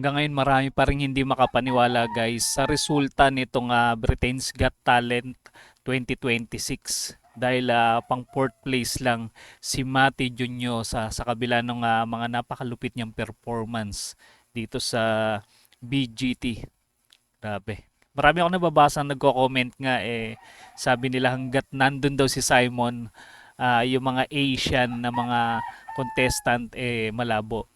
Hanggang ngayon marami pa rin hindi makapaniwala guys sa resulta nitong Britain's Got Talent 2026 dahil pang fourth place lang si Mati Junio sa kabila ng mga napakalupit niyang performance dito sa BGT. Grabe. Marami ako nababasa nagko-comment nga sabi nila hanggat nandun daw si Simon yung mga Asian na mga contestant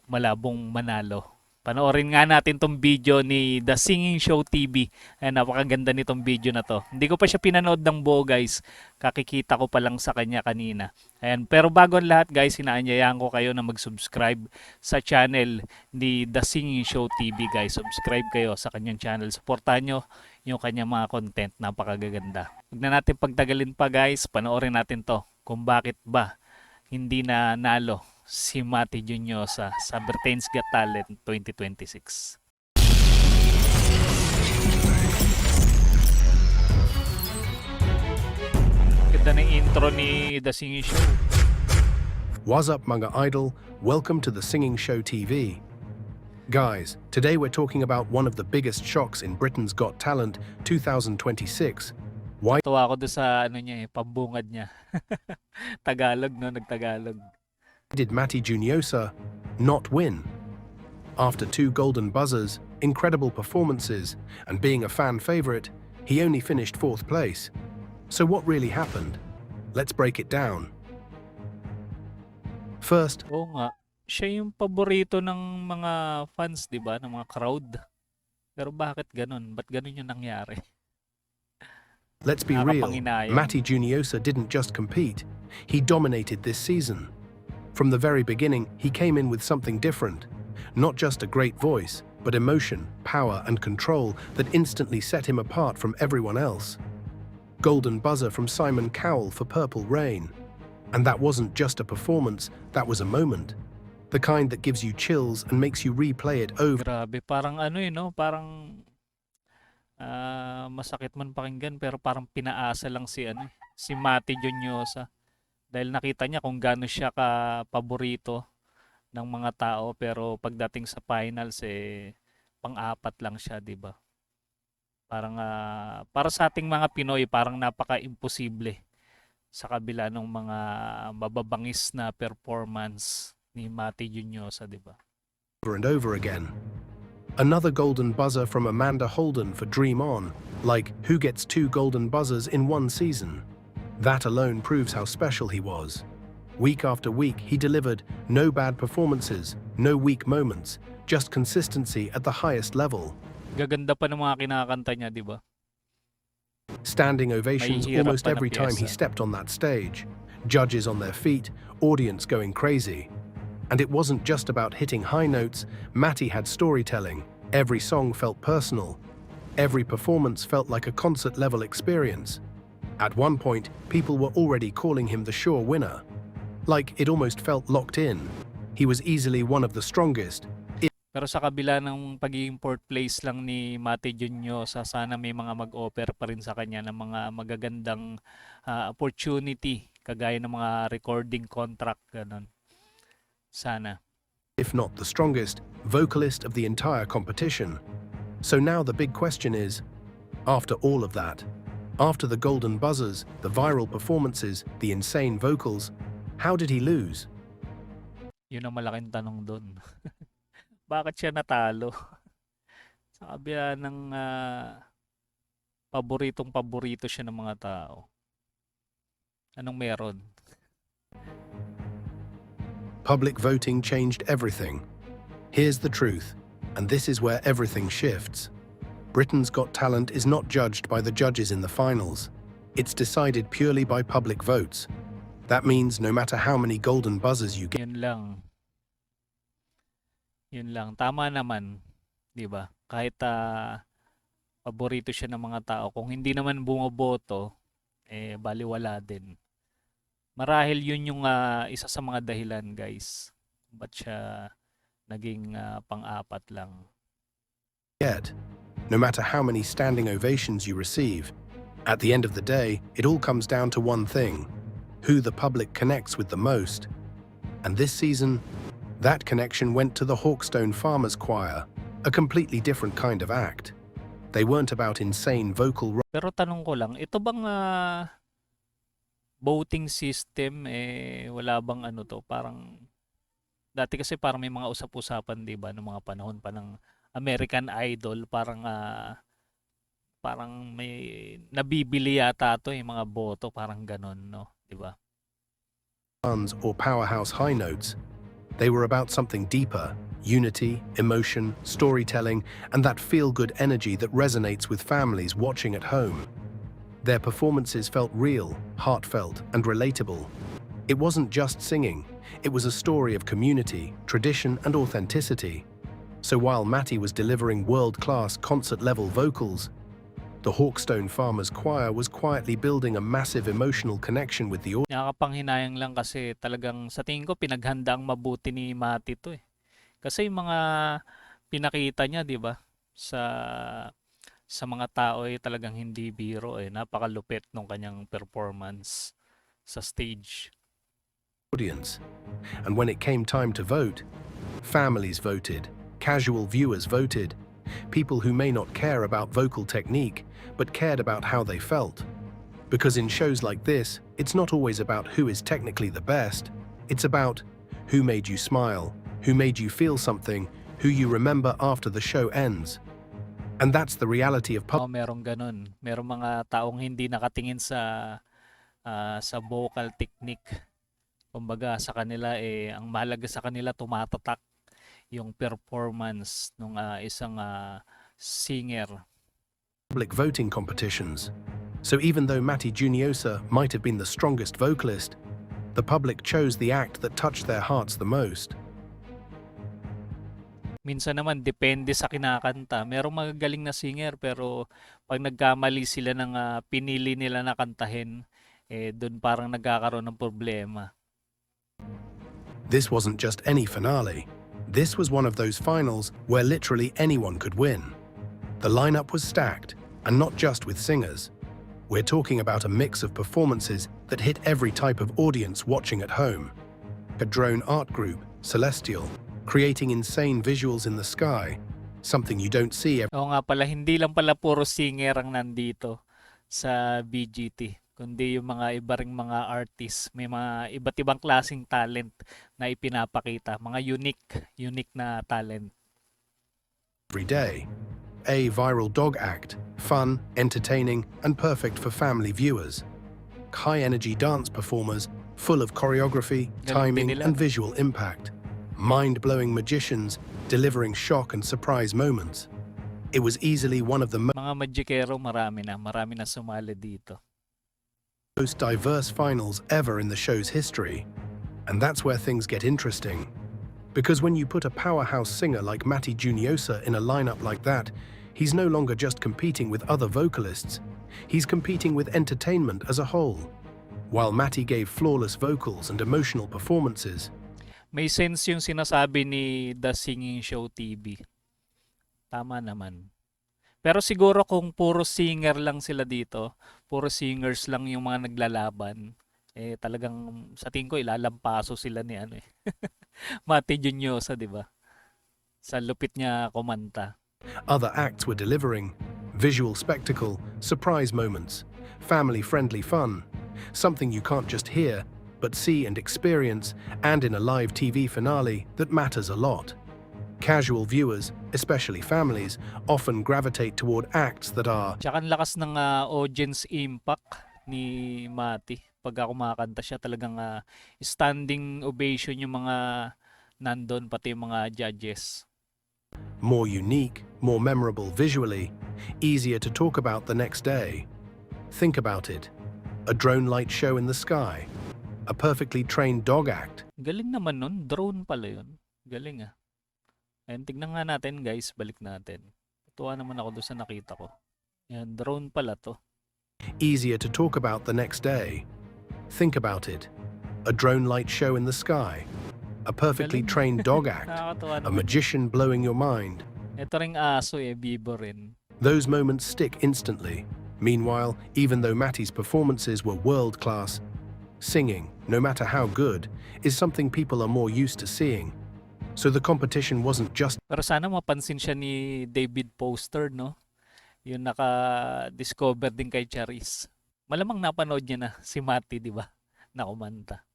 malabong manalo. Panoorin nga natin tong video ni The Singing Show TV. Ay, napakaganda nitong video na to. Hindi ko pa siya pinanood ng buo guys. Kakikita ko pa lang sa kanya kanina. Ayan. Pero bago ang lahat guys, inaanyayahan ko kayo na mag-subscribe sa channel ni The Singing Show TV guys. Subscribe kayo sa kanyang channel. Supportahan nyo yung kanyang mga content. Napakaganda. Huwag na natin pagtagalin pa guys. Panoorin natin to. Kung bakit ba hindi na nalo si Mati Junio sa Britain's Got Talent 2026. Ganda ng intro ni The Singing Show. What's up mga idol? Welcome to The Singing Show TV. Guys, today we're talking about one of the biggest shocks in Britain's Got Talent 2026. Why Tuwa ako doon sa pambungad niya. Tagalog no, nagtagalog. did Mati Juniosa not win? After 2 golden buzzers, incredible performances, and being a fan favorite, he only finished 4th place. So what really happened? Let's break it down. First, Oo nga, siya yung paborito ng mga fans, 'di ba, ng mga crowd. Pero bakit ganun? Ba't ganun yung nangyari? let's be real, Nakakapanginayang. Mati Juniosa didn't just compete, he dominated this season. From the very beginning, he came in with something different. Not just a great voice, but emotion, power, and control that instantly set him apart from everyone else. Golden buzzer from Simon Cowell for Purple Rain. And that wasn't just a performance, that was a moment. The kind that gives you chills and makes you replay it over Grabe, parang no? Parang masakit man pakinggan pero parang pinaasa lang si Mati Juniosa. Dahil nakita niya kung gaano siya ka-paborito ng mga tao pero pagdating sa finals pang-apat lang siya, 'di ba? Parang para sa ating mga Pinoy parang napaka-imposible sa kabila ng mga mababangis na performance ni Mati Juniosa, 'di ba? and over again. Another golden buzzer from Amanda Holden for Dream On, like who gets 2 golden buzzers in one season? That alone proves how special he was. Week after week, he delivered no bad performances, no weak moments, just consistency at the highest level. Gaganda pa ng mga kinakanta niya, 'di ba? Standing ovations Mahihirap almost pa na every time he piyesa. stepped on that stage. Judges on their feet, audience going crazy. And it wasn't just about hitting high notes, Mati had storytelling. Every song felt personal. Every performance felt like a concert-level experience. At one point, people were already calling him the sure winner. Like it almost felt locked in. He was easily one of the strongest. Pero sa kabila ng pagiging fourth place lang ni Mati Juniosa, sana may mga mag-offer pa rin sa kanya ng mga magagandang opportunity kagaya ng mga recording contract ganun. Sana. If not the strongest, vocalist of the entire competition. So now the big question is, after all of that, after the golden buzzers, the viral performances, the insane vocals, how did he lose? Yun ang malaking tanong doon. Bakit siya natalo? Sa kabila ng paboritong-paborito siya ng mga tao. Anong meron? Public voting changed everything. Here's the truth, and this is where everything shifts. Britain's Got Talent is not judged by the judges in the finals. It's decided purely by public votes. That means no matter how many golden buzzers you get, Yun lang. Yun lang. Tama naman. 'Di ba? Kahit paborito siya ng mga tao, kung hindi naman bumoboto, baliwala din. Marahil yun yung isa sa mga dahilan, guys. Ba't siya naging pang-apat lang. no matter how many standing ovations you receive, at the end of the day, it all comes down to one thing: who the public connects with the most. And this season, that connection went to the Hawkstone Farmers Choir. A completely different kind of act. They weren't about insane vocal Pero tanong ko lang, ito bang voting system wala bang ano to, parang dati kasi parang may mga usap-usapan 'di ba nung mga panahon pa ng American Idol, parang may nabibili yata to yung mga boto, parang ganon, no, 'di ba? runs or powerhouse high notes. They were about something deeper, unity, emotion, storytelling, and that feel-good energy that resonates with families watching at home. Their performances felt real, heartfelt, and relatable. It wasn't just singing, it was a story of community, tradition, and authenticity. So while Matty was delivering world-class concert-level vocals, the Hawkstone Farmers Choir was quietly building a massive emotional connection with the audience. Nakakapanghinayang lang kasi talagang sa tingin ko pinaghandaang mabuti ni Mati to eh. Kasi yung mga pinakita niya, 'di ba? Sa mga tao ay talagang hindi biro eh. Napakalupit nung kanyang performance sa stage. And when it came time to vote, families voted, casual viewers voted, people who may not care about vocal technique but cared about how they felt. Because in shows like this, it's not always about who is technically the best, it's about who made you smile, who made you feel something, who you remember after the show ends. And that's the reality of Merong ganun. Merong mga taong hindi nakatingin sa vocal technique. Kumbaga sa kanila ang mahalaga sa kanila tumatatak yung performance ng isang singer. public voting competitions. So even though Matty Juniosa might have been the strongest vocalist, the public chose the act that touched their hearts the most. Minsan naman depende sa kinakanta. Merong magagaling na singer pero pag nagkamali sila ng pinili nila na kantahin, doon parang nagkakaroon ng problema. This wasn't just any finale. This was one of those finals where literally anyone could win. The lineup was stacked, and not just with singers. We're talking about a mix of performances that hit every type of audience watching at home. A drone art group, Celestial, creating insane visuals in the sky, something you don't see Oo nga pala, hindi lang pala puro singer ang nandito sa BGT, kundi yung mga iba ring mga artists. May mga iba't ibang klaseng talent na ipinapakita, mga unique na talent. every day. A viral dog act, fun, entertaining, and perfect for family viewers. High-energy dance performers, full of choreography, timing, and visual impact. Mind-blowing magicians, delivering shock and surprise moments. It was easily one of the Mga magikero, marami na sumali dito. most diverse finals ever in the show's history. And that's where things get interesting. Because when you put a powerhouse singer like Matty Juniosa in a lineup like that, he's no longer just competing with other vocalists. He's competing with entertainment as a whole. While Matty gave flawless vocals and emotional performances, May sense yung sinasabi ni The Singing Show TV. Tama naman. Pero siguro kung puro singer lang sila dito, puro singers lang yung mga naglalaban, talagang sa tingin ko ilalampaso sila ni Mati Juniosa, 'di ba? Sa lupit niya kumanta. other acts were delivering visual spectacle, surprise moments, family-friendly fun, something you can't just hear, but see and experience, and in a live TV finale that matters a lot. Casual viewers, especially families, often gravitate toward acts that are Tsaka ang lakas ng audience impact ni Mati. Pagka kumakanta siya, talagang standing ovation yung mga nandun, pati yung mga judges. more unique, more memorable visually, easier to talk about the next day. Think about it. A drone light show in the sky, a perfectly trained dog act, Galing naman nun, drone pala yun. Galing ah. Ayan, tignan nga natin guys, balik natin. Tuwa naman ako doon sa nakita ko. Ayan, drone pala to. easier to talk about the next day. Think about it. A drone light show in the sky, a perfectly Galing. trained dog act, Nakakatuwa a naman. magician blowing your mind. Ito ring aso bibo rin. Those moments stick instantly. Meanwhile, even though Matty's performances were world-class, singing, no matter how good, is something people are more used to seeing. So the competition wasn't just Pero sana mapansin siya ni David Foster, no? Yung naka-discover din kay Charis. Malamang napanood niya na si Mati, di ba? Na kumanta.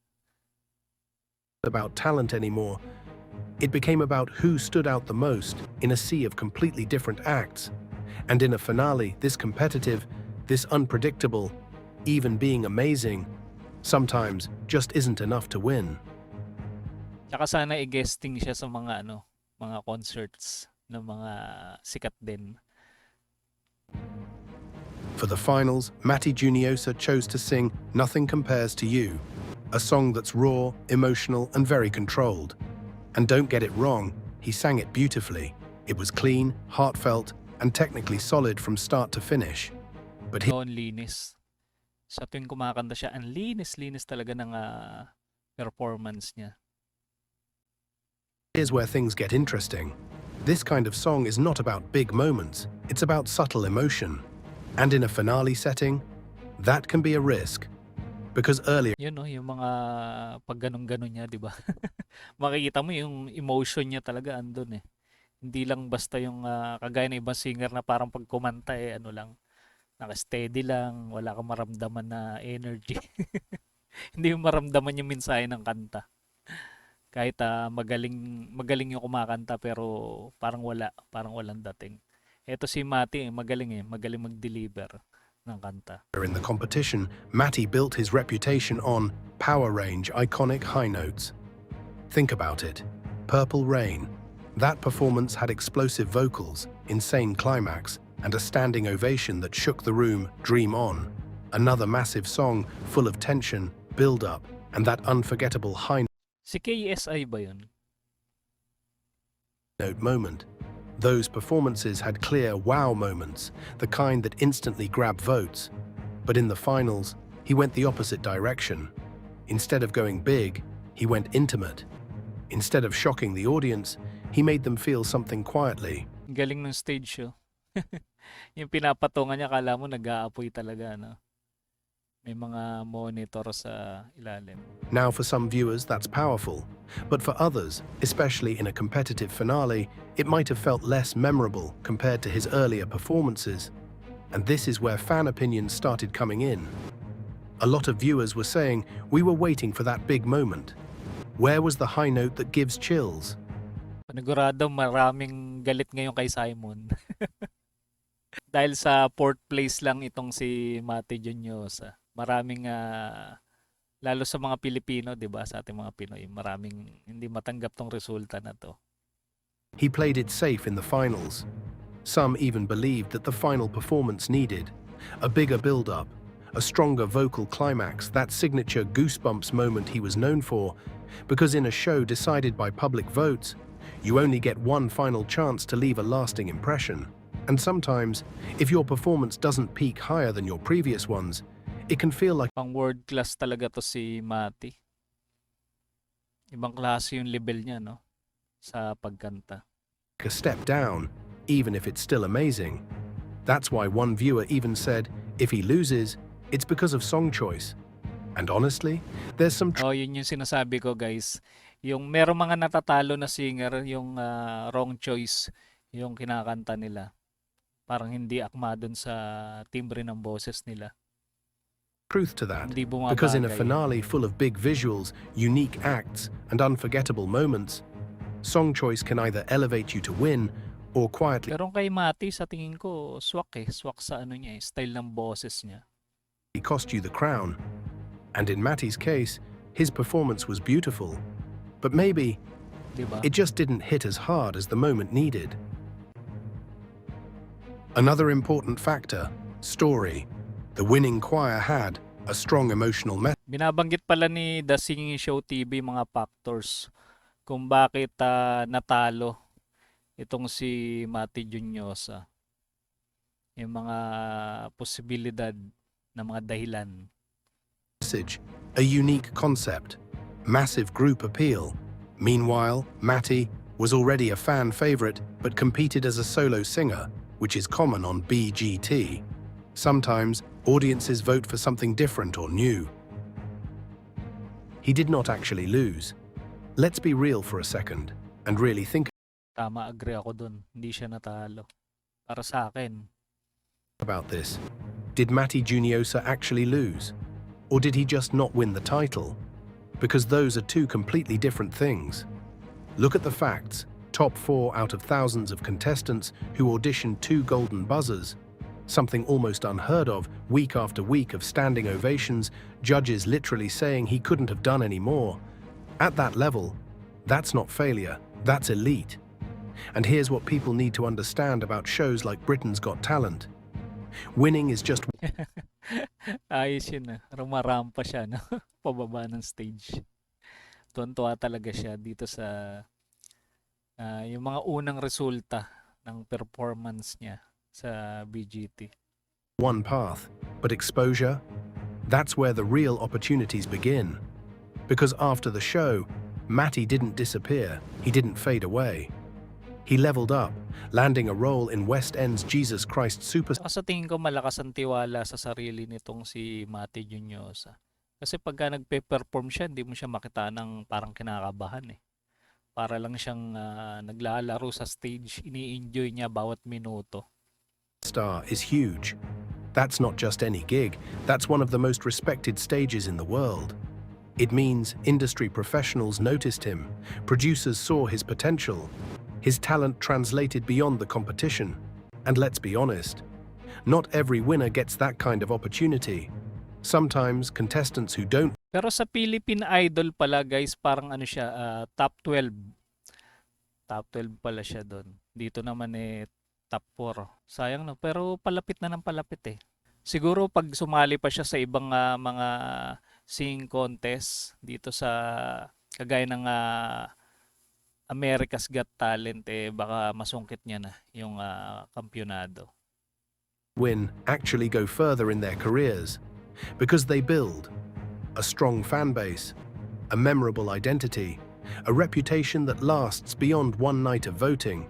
about talent anymore. It became about who stood out the most in a sea of completely different acts. And in a finale, this competitive, this unpredictable, even being amazing, sometimes just isn't enough to win. Tsaka sana i-guesting siya sa mga mga concerts ng mga sikat din. For the finals, Matti Juniosa chose to sing Nothing Compares to You, a song that's raw, emotional, and very controlled. And don't get it wrong, he sang it beautifully. It was clean, heartfelt, and technically solid from start to finish. But Noon linis. Sa tuwing kumakanta siya, ang linis-linis talaga ng performance niya. here's where things get interesting. This kind of song is not about big moments, it's about subtle emotion. And in a finale setting, that can be a risk. Because earlier Yun no, yung mga pag ganun-ganun niya, di ba? Makikita mo yung emotion niya talaga andun eh. Hindi lang basta yung kagaya ng ibang singer na parang pag kumanta eh, naka-steady lang, wala kang maramdaman na energy. Hindi mo maramdaman yung mensahe ng kanta. Kahit magaling yung kumakanta pero parang walang dating. Eto si Mati, magaling mag-deliver ng kanta. in the competition, Matti built his reputation on Power Range iconic high notes. Think about it. Purple Rain. That performance had explosive vocals, insane climax, and a standing ovation that shook the room. Dream On. Another massive song full of tension, build-up, and that unforgettable high Si KSI ba yun? note moment. Those performances had clear wow moments, the kind that instantly grab votes. But in the finals, he went the opposite direction. Instead of going big, he went intimate. Instead of shocking the audience, he made them feel something quietly. Ang galing ng stage show. Yung pinapatungan niya, kala mo nag-aapoy talaga, no? May mga monitor sa ilalim. Now, for some viewers, that's powerful. But for others, especially in a competitive finale, it might have felt less memorable compared to his earlier performances. And this is where fan opinions started coming in. A lot of viewers were saying, we were waiting for that big moment. Where was the high note that gives chills? Panigurado maraming galit ngayon kay Simon. Dahil sa fourth place lang itong si Mati Juniosa. Maraming lalo sa mga Pilipino, 'di ba? Sa ating mga Pinoy, maraming hindi matanggap tong resulta na to. He played it safe in the finals. Some even believed that the final performance needed a bigger build-up, a stronger vocal climax, that signature goosebumps moment he was known for, because in a show decided by public votes, you only get one final chance to leave a lasting impression. And sometimes, if your performance doesn't peak higher than your previous ones, it can feel like Pang world class talaga to si Mati. Ibang klase yung level niya, no? Sa pagkanta. a step down, even if it's still amazing. That's why one viewer even said, if he loses, it's because of song choice. And honestly, there's some Oh, yun yung sinasabi ko, guys. Yung merong mga natatalo na singer, yung wrong choice yung kinakanta nila. Parang hindi akma dun sa timbre ng boses nila. truth to that. Hindi Because in a bumabagay. finale full of big visuals, unique acts, and unforgettable moments, song choice can either elevate you to win or quietly Pero kay Mati, sa tingin ko, swak eh. Swak sa style ng boses niya. cost you the crown. And in Matty's case, his performance was beautiful. But maybe Di ba? it just didn't hit as hard as the moment needed. Another important factor, story. The winning choir had a strong emotional message. Binabanggit pala ni The Singing Show TV mga factors kung bakit natalo itong si Mati Juniosa. Yung mga posibilidad na mga dahilan. A unique concept, massive group appeal. Meanwhile, Matty was already a fan favorite but competed as a solo singer, which is common on BGT. Sometimes, audiences vote for something different or new. He did not actually lose. Let's be real for a second. And really think Tama, agree ako dun. Hindi siya natalo. Para sa akin, about this. Did Matti Juniosa actually lose? Or did he just not win the title? Because those are two completely different things. Look at the facts. Top 4 out of thousands of contestants who auditioned 2 golden buzzers. Something almost unheard of, week after week of standing ovations, judges literally saying he couldn't have done any more. At that level, that's not failure, that's elite. And here's what people need to understand about shows like Britain's Got Talent. Winning is just ayos yun rumarampa siya, no? Pababa ng stage. Tuwan-tuwa talaga siya dito sa yung mga unang resulta ng performance niya sa BGT. one path, but exposure, that's where the real opportunities begin. Because after the show, Matti didn't disappear, he didn't fade away. He leveled up, landing a role in West End's Jesus Christ Superstar. Sa tingin ko malakas ang tiwala sa sarili nitong si Matti Juniosa. Kasi pagka nagpe-perform siya, hindi mo siya makita ng parang kinakabahan eh. Para lang siyang naglalaro sa stage, ini-enjoy niya bawat minuto. Star is huge. That's not just any gig, that's one of the most respected stages in the world. It means industry professionals noticed him, producers saw his potential, his talent translated beyond the competition. And let's be honest, not every winner gets that kind of opportunity. Sometimes contestants who don't Pero sa Philippine Idol pala guys, parang ano siya, top 12. Top 12 pala siya doon. Dito naman top 4. Sayang no, pero palapit na ng palapit eh. Siguro pag sumali pa siya sa ibang mga singing contest dito sa kagaya ng America's Got Talent baka masungkit niya na yung kampyonado. win actually go further in their careers because they build a strong fan base, a memorable identity, a reputation that lasts beyond one night of voting.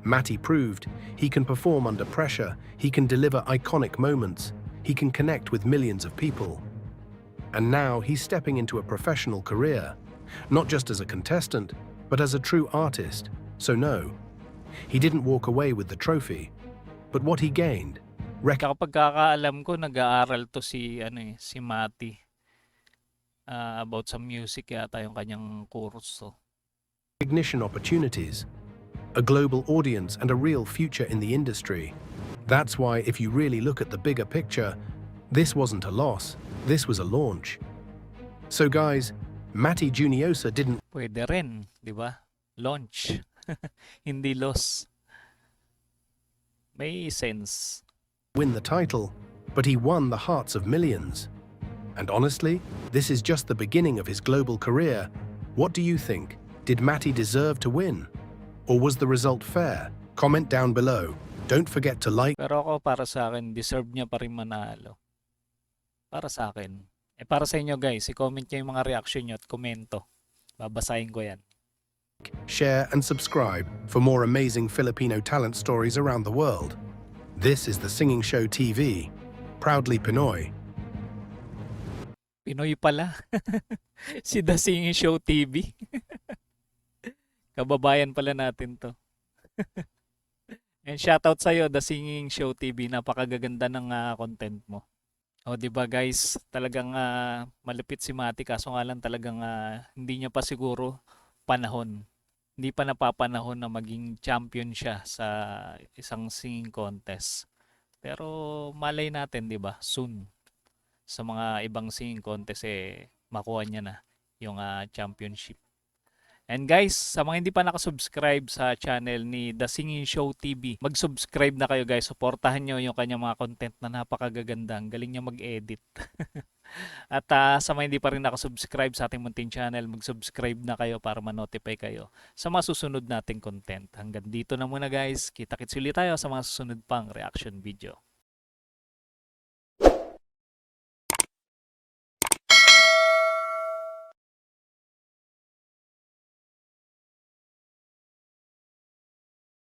Matti proved he can perform under pressure, he can deliver iconic moments, he can connect with millions of people. And now he's stepping into a professional career, not just as a contestant, but as a true artist. So no, he didn't walk away with the trophy, but what he gained, Tsaka pagkakaalam ko nag-aaral to si si Matti. About sa music yata yung kanyang kurso. recognition opportunities, a global audience and a real future in the industry. That's why if you really look at the bigger picture, this wasn't a loss, this was a launch. So guys, Matti Juniosa didn't Pwede rin, di ba? Launch. Hindi loss. May sense. win the title, but he won the hearts of millions. And honestly, this is just the beginning of his global career. What do you think? Did Matti deserve to win? Or was the result fair? Comment down below. Don't forget to like. Pero ako para sa akin, deserve niya pa rin manalo. Para sa akin. Para sa inyo guys, i-comment niyo yung mga reaction niyo at komento. Babasahin ko yan. Share and subscribe for more amazing Filipino talent stories around the world. This is The Singing Show TV, proudly Pinoy. Pinoy pala. Si The Singing Show TV. Kababayan pala natin to. And shoutout sa'yo, The Singing Show TV. Napakagaganda ng content mo. O, di ba guys, talagang malapit si Matti kaso nga lang talagang hindi niya pa siguro panahon. Hindi pa napapanahon na maging champion siya sa isang singing contest. Pero malay natin, di ba? Soon. Sa mga ibang singing contest makuha niya na yung championship. And guys, sa mga hindi pa nakasubscribe sa channel ni The Singing Show TV, mag-subscribe na kayo guys. Suportahan nyo yung kanyang mga content na napakagaganda. Ang galing niya mag-edit. At sa mga hindi pa rin nakasubscribe sa ating munting channel, mag-subscribe na kayo para ma-notify kayo sa mga susunod nating content. Hanggang dito na muna guys. Kita-kits ulit tayo sa mga susunod pang reaction video.